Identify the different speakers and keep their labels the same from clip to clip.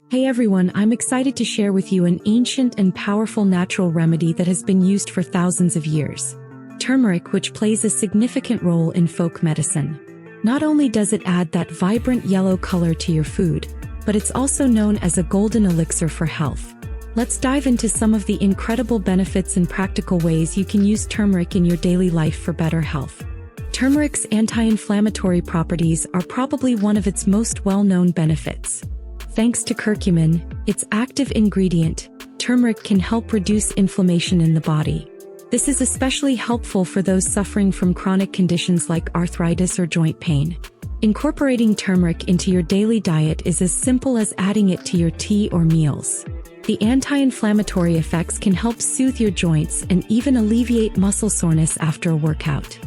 Speaker 1: Hey everyone, I'm excited to share with you an ancient and powerful natural remedy that has been used for thousands of years. Turmeric, which plays a significant role in folk medicine. Not only does it add that vibrant yellow color to your food, but it's also known as a golden elixir for health. Let's dive into some of the incredible benefits and practical ways you can use turmeric in your daily life for better health. Turmeric's anti-inflammatory properties are probably one of its most well-known benefits. Thanks to curcumin, its active ingredient, turmeric can help reduce inflammation in the body. This is especially helpful for those suffering from chronic conditions like arthritis or joint pain. Incorporating turmeric into your daily diet is as simple as adding it to your tea or meals. The anti-inflammatory effects can help soothe your joints and even alleviate muscle soreness after a workout.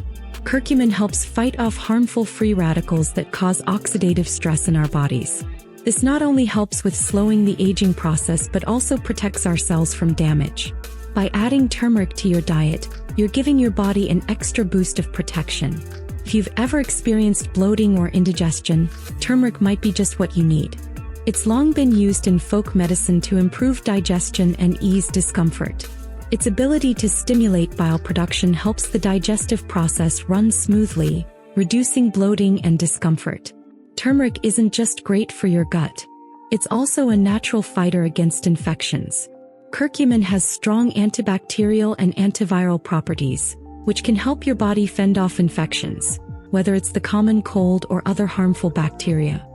Speaker 1: Curcumin helps fight off harmful free radicals that cause oxidative stress in our bodies. This not only helps with slowing the aging process but also protects our cells from damage. By adding turmeric to your diet, you're giving your body an extra boost of protection. If you've ever experienced bloating or indigestion, turmeric might be just what you need. It's long been used in folk medicine to improve digestion and ease discomfort. Its ability to stimulate bile production helps the digestive process run smoothly, reducing bloating and discomfort. Turmeric isn't just great for your gut. It's also a natural fighter against infections. Curcumin has strong antibacterial and antiviral properties, which can help your body fend off infections, whether it's the common cold or other harmful bacteria.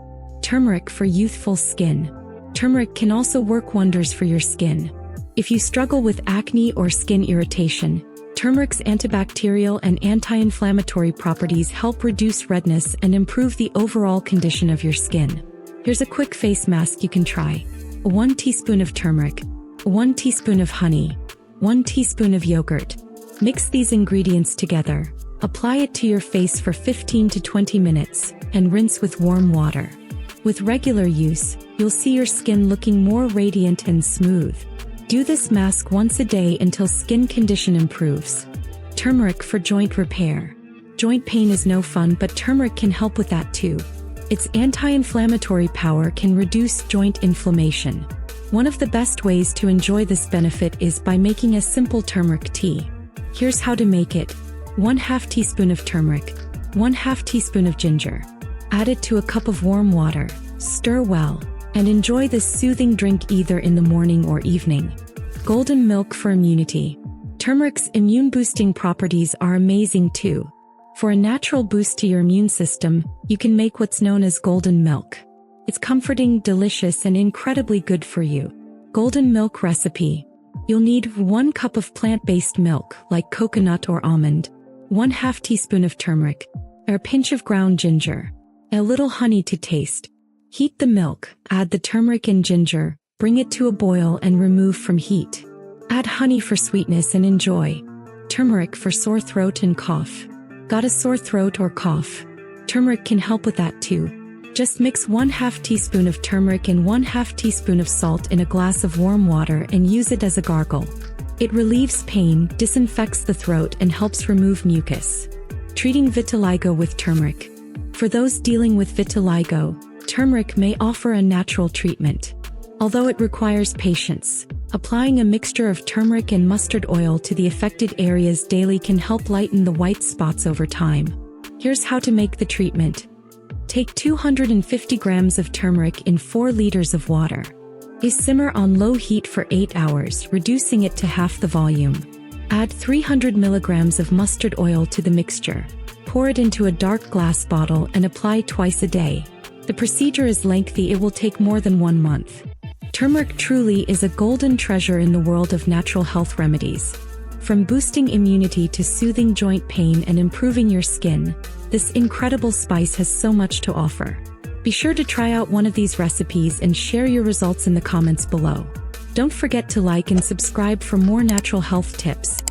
Speaker 1: Turmeric for youthful skin. Turmeric can also work wonders for your skin. If you struggle with acne or skin irritation, turmeric's antibacterial and anti-inflammatory properties help reduce redness and improve the overall condition of your skin. Here's a quick face mask you can try. 1 teaspoon of turmeric, 1 teaspoon of honey, 1 teaspoon of yogurt. Mix these ingredients together, apply it to your face for 15 to 20 minutes, and rinse with warm water. With regular use, you'll see your skin looking more radiant and smooth. Do this mask once a day until skin condition improves. Turmeric for joint repair. Joint pain is no fun, but turmeric can help with that too. Its anti-inflammatory power can reduce joint inflammation. One of the best ways to enjoy this benefit is by making a simple turmeric tea. Here's how to make it. 1/2 teaspoon of turmeric, 1/2 teaspoon of ginger. Add it to a cup of warm water, stir well, and enjoy this soothing drink either in the morning or evening. Golden milk for immunity. Turmeric's immune-boosting properties are amazing too. For a natural boost to your immune system, you can make what's known as golden milk. It's comforting, delicious, and incredibly good for you. Golden milk recipe. You'll need 1 cup of plant-based milk, like coconut or almond, 1/2 teaspoon of turmeric, a pinch of ground ginger, a little honey to taste. Heat the milk, add the turmeric and ginger, bring it to a boil and remove from heat. Add honey for sweetness and enjoy. Turmeric for sore throat and cough. Got a sore throat or cough? Turmeric can help with that too. Just mix 1/2 teaspoon of turmeric and 1/2 teaspoon of salt in a glass of warm water and use it as a gargle. It relieves pain, disinfects the throat, and helps remove mucus. Treating vitiligo with turmeric. For those dealing with vitiligo, turmeric may offer a natural treatment. Although it requires patience, applying a mixture of turmeric and mustard oil to the affected areas daily can help lighten the white spots over time. Here's how to make the treatment. Take 250 grams of turmeric in 4 liters of water. Simmer on low heat for 8 hours, reducing it to half the volume. Add 300 milligrams of mustard oil to the mixture. Pour it into a dark glass bottle and apply twice a day. The procedure is lengthy, it will take more than 1 month. Turmeric truly is a golden treasure in the world of natural health remedies. From boosting immunity to soothing joint pain and improving your skin, this incredible spice has so much to offer. Be sure to try out one of these recipes and share your results in the comments below. Don't forget to like and subscribe for more natural health tips.